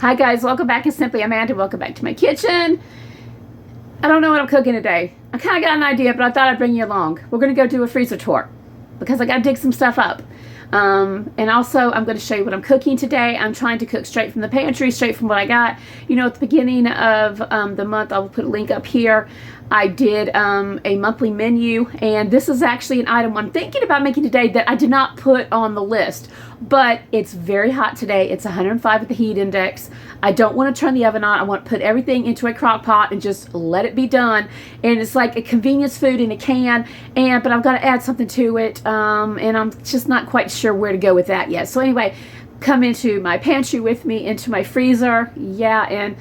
Hi guys, welcome back to Simply Amanda. Welcome back to my kitchen. I don't know what I'm cooking today. I kind of got an idea, but I thought I'd bring you along. We're going to go do a freezer tour because I got to dig some stuff up. And also, I'm going to show you what I'm cooking today. I'm trying to cook straight from the pantry, straight from what I got. You know, at the beginning of the month, I'll put a link up here. I did a monthly menu, and this is actually an item I'm thinking about making today that I did not put on the list. But it's very hot today. It's 105 with the heat index. I don't want to turn the oven on. I want to put everything into a crock pot and just let it be done. And it's like a convenience food in a can, but I've got to add something to it, and I'm just not quite sure where to go with that yet. So anyway, come into my pantry with me, into my freezer, and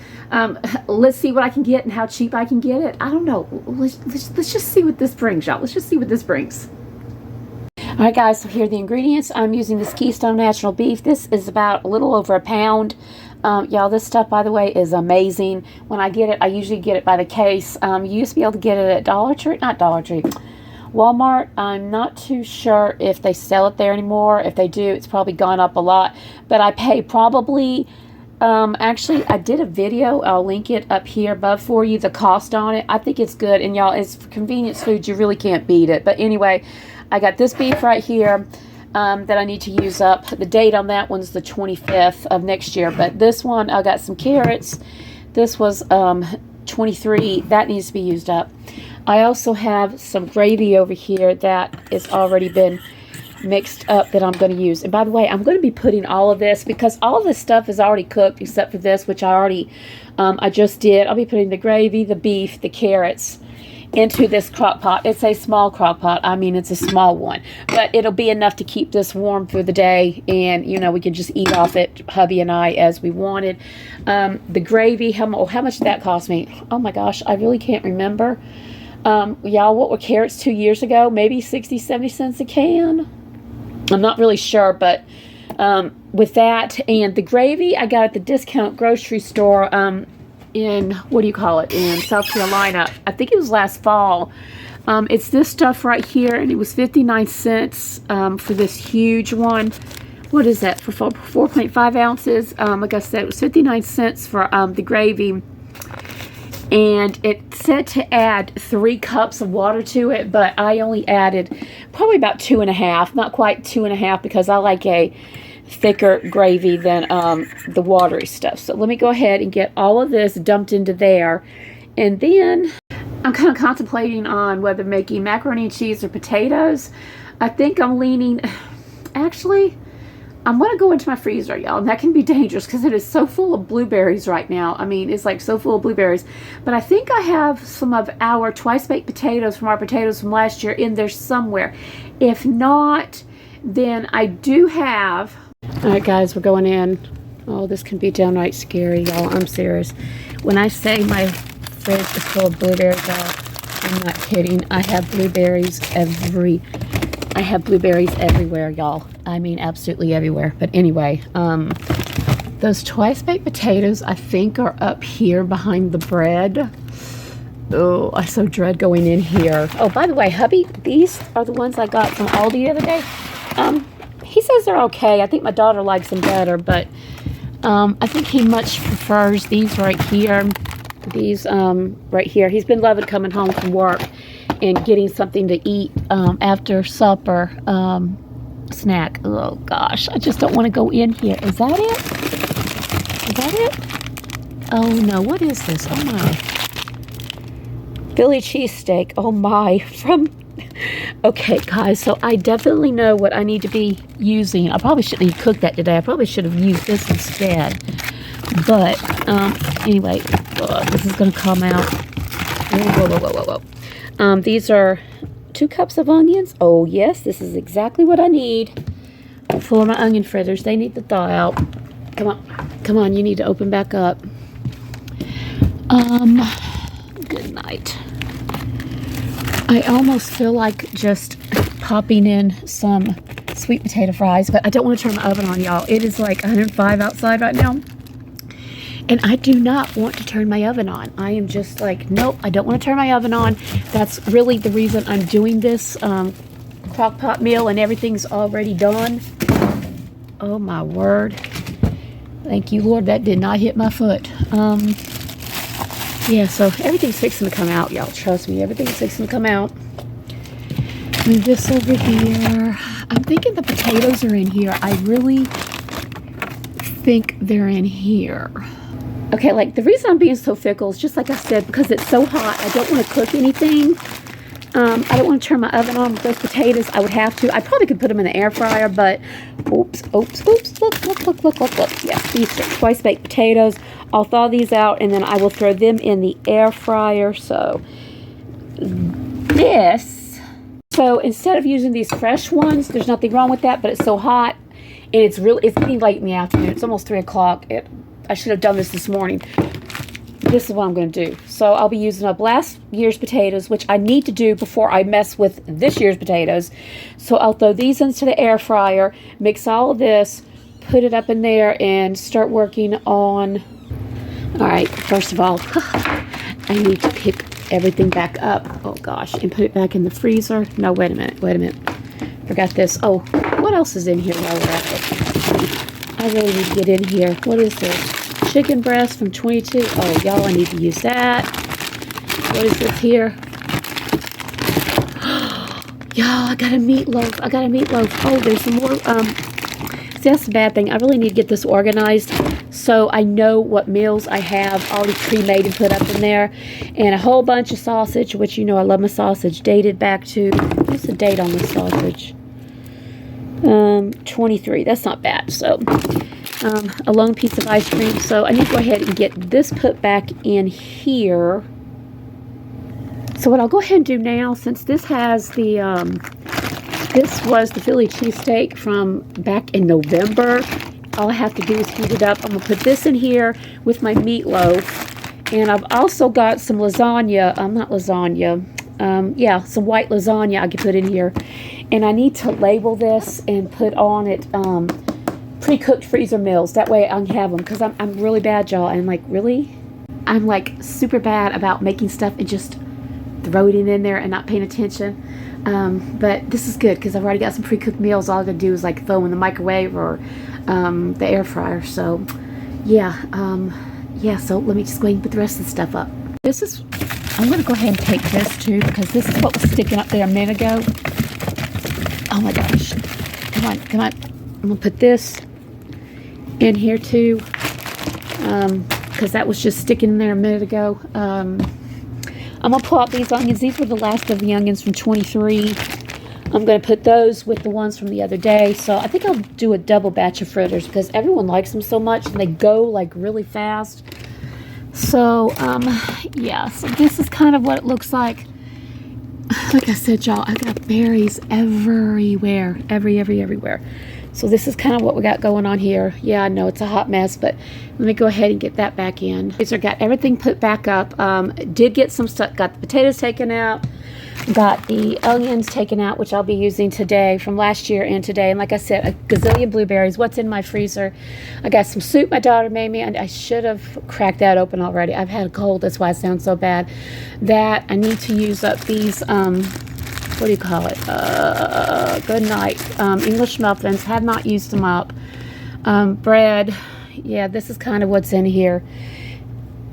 let's see what I can get and how cheap I can get it. I don't know. Let's just see what this brings, y'all. Let's just see what this brings. All right, guys, so here are the ingredients. I'm using this Keystone Natural Beef. This is about a little over a pound. Y'all, this stuff, by the way, is amazing. When I get it, I usually get it by the case. You used to be able to get it at Walmart. I'm not too sure if they sell it there anymore. If they do, it's probably gone up a lot. But I pay probably, actually, I did a video. I'll link it up here above for you, the cost on it. I think it's good. And y'all, it's for convenience food. You really can't beat it. But anyway, I got this beef right here that I need to use up. The date on that one's the 25th of next year. But this one, I got some carrots. This was 23. That needs to be used up. I also have some gravy over here that is already been mixed up that I'm going to use. And by the way, I'm going to be putting all of this because all of this stuff is already cooked except for this, which I already, I just did. I'll be putting the gravy, the beef, the carrots into this crock pot. It's a small crock pot. I mean, it's a small one, but it'll be enough to keep this warm through the day, and you know, we can just eat off it, hubby and I, as we wanted. The gravy, how much did that cost me? Oh my gosh, I really can't remember. Y'all, what were carrots 2 years ago? Maybe 60-70 cents a can. I'm not really sure, but with that and the gravy I got at the discount grocery store in, what do you call it, in South Carolina. I think it was last fall. It's this stuff right here, and it was 59 cents for this huge one. What is that, for 4.5 ounces? Like I said, it was 59 cents for the gravy. And it said to add 3 cups of water to it, but I only added probably about 2.5, not quite 2.5, because I like a thicker gravy than the watery stuff. So let me go ahead and get all of this dumped into there. And then I'm kind of contemplating on whether making macaroni and cheese or potatoes. I think I'm leaning, actually, I'm going to go into my freezer, y'all, and that can be dangerous because it is so full of blueberries right now. I mean, it's like so full of blueberries. But I think I have some of our twice-baked potatoes from our potatoes from last year in there somewhere. If not, then I do have... All right, guys, we're going in. Oh, this can be downright scary, y'all. I'm serious. When I say my fridge is full of blueberries, y'all, I'm not kidding. I have blueberries everywhere, y'all. I mean, absolutely everywhere. But anyway, those twice-baked potatoes, I think, are up here behind the bread. Oh, I so dread going in here. Oh, by the way, hubby, these are the ones I got from Aldi the other day. He says they're okay. I think my daughter likes them better, but I think he much prefers these right here. These right here. He's been loving coming home from work and getting something to eat after supper snack. Oh gosh, I just don't want to go in here. Is that it? Is that it? Oh no, what is this? Oh my. Philly cheesesteak. Oh my. Okay, guys, so I definitely know what I need to be using. I probably shouldn't have cooked that today. I probably should have used this instead. But anyway, this is going to come out. Whoa. These are 2 cups of onions. Oh, yes, this is exactly what I need for my onion fritters. They need to thaw out. Come on, you need to open back up. Good night. I almost feel like just popping in some sweet potato fries, but I don't want to turn my oven on, y'all. It is like 105 outside right now. And I do not want to turn my oven on. I am just like, nope, I don't want to turn my oven on. That's really the reason I'm doing this crock pot meal, and everything's already done. Oh my word. Thank you, Lord, that did not hit my foot. Yeah, so everything's fixing to come out, y'all. Trust me, everything's fixing to come out. Move this over here. I'm thinking the potatoes are in here. I really think they're in here. Okay, like the reason I'm being so fickle is just like I said, because it's so hot. I don't want to cook anything. I don't want to turn my oven on with those potatoes. I would have to. I probably could put them in the air fryer, but oops. Look. Yes, these are twice baked potatoes. I'll thaw these out and then I will throw them in the air fryer. So instead of using these fresh ones, there's nothing wrong with that, but it's so hot and it's getting late in the afternoon. It's almost 3 o'clock. I should have done this morning. This is what I'm going to do. So I'll be using up last year's potatoes, which I need to do before I mess with this year's potatoes. So I'll throw these into the air fryer, mix all of this, put it up in there, and start working on... All right, first of all, I need to pick everything back up. Oh, gosh, and put it back in the freezer. No, wait a minute. Forgot this. Oh, what else is in here while we're at it? I really need to get in here. What is this? Chicken breast from 22. Oh, y'all, I need to use that. What is this here? Y'all, I got a meatloaf. Oh, there's some more. See, that's the bad thing. I really need to get this organized so I know what meals I have already pre-made and put up in there. And a whole bunch of sausage, which you know I love my sausage, dated back to, what's the date on this sausage? 23. That's not bad. So, a lone piece of ice cream. So I need to go ahead and get this put back in here. So what I'll go ahead and do now, since this has the, this was the Philly cheesesteak from back in November. All I have to do is heat it up. I'm going to put this in here with my meatloaf. And I've also got some lasagna. Not lasagna. Yeah, some white lasagna I can put in here. And I need to label this and put on it pre-cooked freezer meals. That way I can have them. Because I'm really bad, y'all. I'm like super bad about making stuff and just throwing it in there and not paying attention. But this is good because I've already got some pre-cooked meals. All I gotta do is like throw in the microwave or the air fryer. So yeah, so let me just go ahead and put the rest of the stuff up. I'm gonna go ahead and take this too because this is what was sticking up there a minute ago. Oh my gosh, come on. I'm gonna put this in here too because that was just sticking there a minute ago. I'm going to pull out these onions. These were the last of the onions from 23. I'm going to put those with the ones from the other day. So I think I'll do a double batch of fritters because everyone likes them so much and they go like really fast. So, yeah. So this is kind of what it looks like. Like I said, y'all, I got berries everywhere. Everywhere. So this is kind of what we got going on here. Yeah, I know it's a hot mess, but let me go ahead and get that back in. So I got everything put back up. Did get some stuff, got the potatoes taken out, got the onions taken out, which I'll be using today from last year and today. And like I said, a gazillion blueberries. What's in my freezer? I got some soup my daughter made me, and I should have cracked that open already. I've had a cold, that's why I sound so bad. That I need to use up these, what do you call it? Good night. English muffins. Have not used them up. Bread. Yeah, this is kind of what's in here.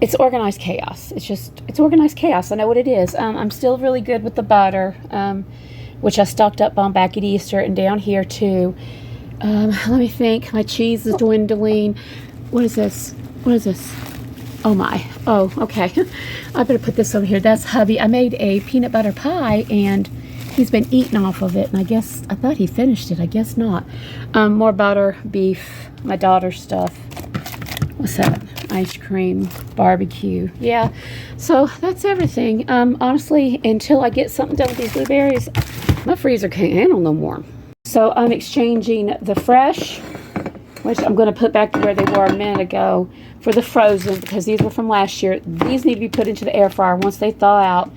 It's organized chaos. It's organized chaos. I know what it is. I'm still really good with the butter, which I stocked up on back at Easter and down here too. Let me think. My cheese is dwindling. What is this? Oh my. Oh, okay. I better put this over here. That's hubby. I made a peanut butter pie and he's been eating off of it, and I thought he finished it. I guess not. More butter, beef, my daughter's stuff. What's that? Ice cream, barbecue. Yeah, so that's everything. Honestly, until I get something done with these blueberries, my freezer can't handle no more. So I'm exchanging the fresh, which I'm going to put back to where they were a minute ago, for the frozen, because these were from last year. These need to be put into the air fryer once they thaw out.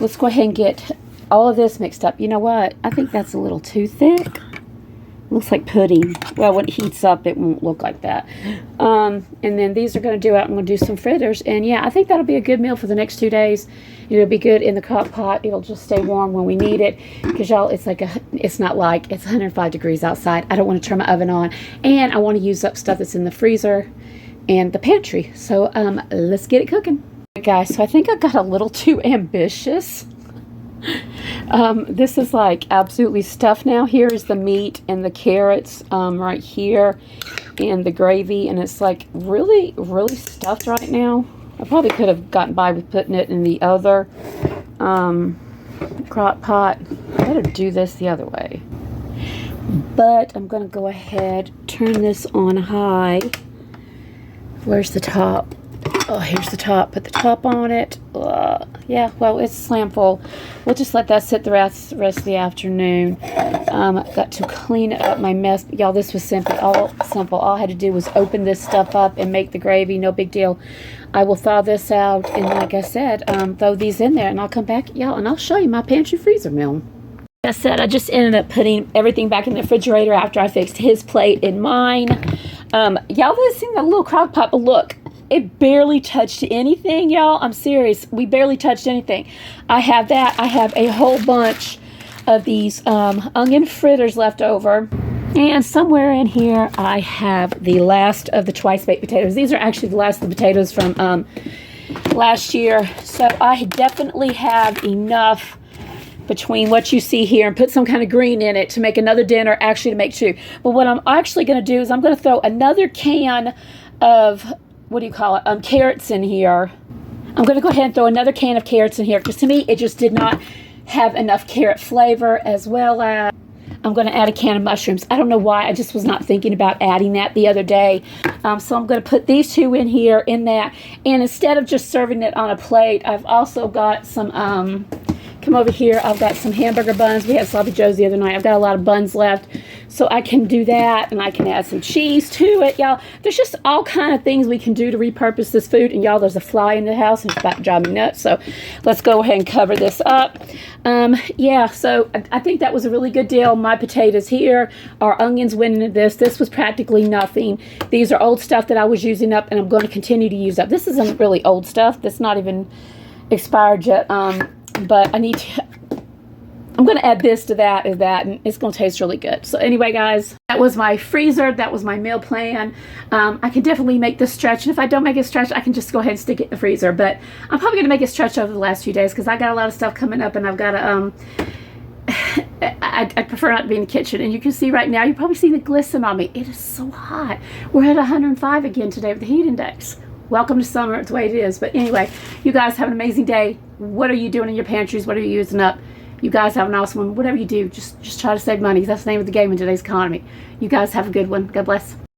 Let's go ahead and get all of this mixed up. You know what? I think that's a little too thick. Looks like pudding. Well, when it heats up, it won't look like that. And then these are going to do out. I'm going to do some fritters. And yeah, I think that'll be a good meal for the next 2 days. It'll be good in the crock pot. It'll just stay warm when we need it. Because y'all, it's not like it's 105 degrees outside. I don't want to turn my oven on. And I want to use up stuff that's in the freezer and the pantry. So let's get it cooking. Guys, so I think I got a little too ambitious. This is like absolutely stuffed now. Here is the meat and the carrots right here and the gravy, and it's like really stuffed right now. I probably could have gotten by with putting it in the other crock pot. I better do this the other way, but I'm gonna go ahead, turn this on high. Where's the top? Oh, here's the top. Put the top on it. Yeah, well, it's slam full. We'll just let that sit the rest of the afternoon. I've got to clean up my mess. Y'all, this was simple. All I had to do was open this stuff up and make the gravy. No big deal. I will thaw this out, and like I said, throw these in there, and I'll come back, y'all, and I'll show you my pantry freezer meal. Like I said, I just ended up putting everything back in the refrigerator after I fixed his plate and mine. Y'all, this seen that little crock pot, but look. It barely touched anything, y'all. I'm serious. We barely touched anything. I have that. I have a whole bunch of these onion fritters left over. And somewhere in here, I have the last of the twice baked potatoes. These are actually the last of the potatoes from last year. So I definitely have enough between what you see here and put some kind of green in it to make another dinner, actually to make two. But what I'm actually going to do is I'm going to throw another can of carrots in here. I'm going to go ahead and throw another can of carrots in here because to me it just did not have enough carrot flavor, as well as I'm going to add a can of mushrooms. I don't know why, I just was not thinking about adding that the other day. So I'm going to put these two in here in that, and instead of just serving it on a plate, I've also got some come over here. I've got some hamburger buns. We had sloppy joes the other night. I've got a lot of buns left, so I can do that, and I can add some cheese to it, y'all. There's just all kind of things we can do to repurpose this food, and y'all, there's a fly in the house, and it's about to drive me nuts, so let's go ahead and cover this up. Yeah, so I think that was a really good deal. My potatoes here, our onions went into this. This was practically nothing. These are old stuff that I was using up, and I'm going to continue to use up. This isn't really old stuff. That's not even expired yet. But I'm going to add this to that and it's going to taste really good. So anyway, guys, that was my freezer. That was my meal plan. I can definitely make this stretch. And if I don't make it stretch, I can just go ahead and stick it in the freezer. But I'm probably going to make it stretch over the last few days because I got a lot of stuff coming up, and I've got to, I prefer not to be in the kitchen. And you can see right now, you probably see the glisten on me. It is so hot. We're at 105 again today with the heat index. Welcome to summer. It's the way it is. But anyway, you guys have an amazing day. What are you doing in your pantries? What are you using up? You guys have an awesome one. Whatever you do, just try to save money. That's the name of the game in today's economy. You guys have a good one. God bless.